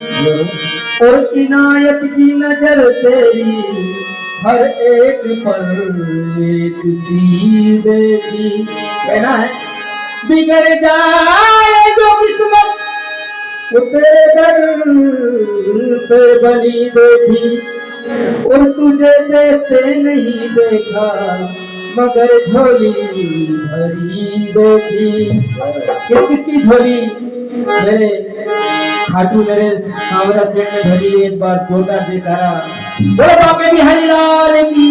और इनायत की नजर तेरी हर एक पर एक सी देखी। कहना है बिगड़ जाए जो किस्मत वो तेरे दर पे बनी देखी। और तुझे देते नहीं देखा मगर झोली भरी देखी। किस किसकी झोली? मेरे खाटू मेरे सांवरा सेठ ने भरी। एक बार जोरदार जयकारा बोलो बाके बिहारी लाल की।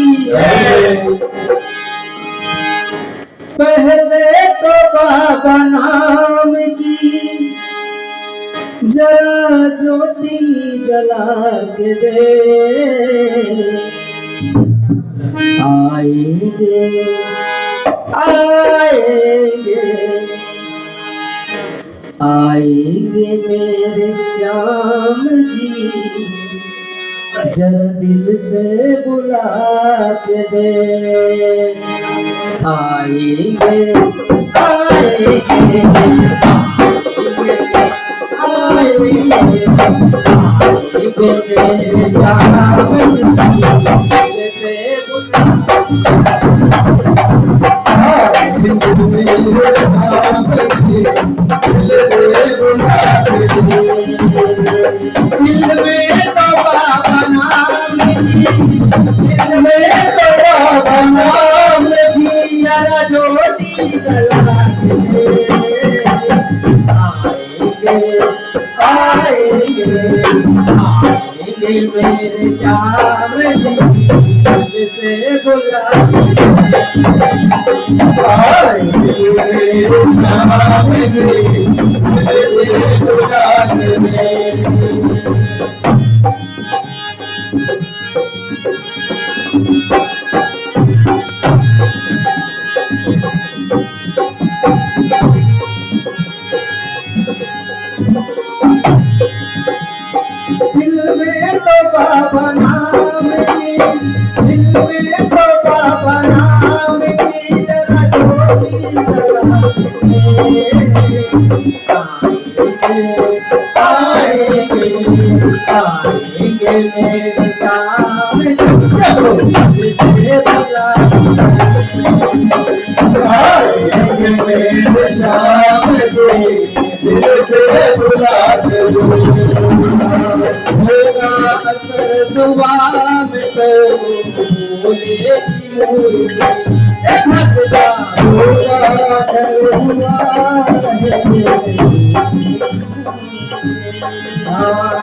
पहले तो बाबा नाम की जरा ज्योति जला के दे। आएंगे आएंगे आएंगे मेरे श्याम जी जरा दिल से बुला के दे। आएंगे आएंगे मेरे श्याम जी दिल से बुला दिल में तो बाबा नाम की, दिल में तो बाबा नाम की जरा ज्योति जला आएंगे मेरे श्याम चलो दिल बुला आएंगे मेरे श्याम दिल से बुला दुआ में बोले हुआ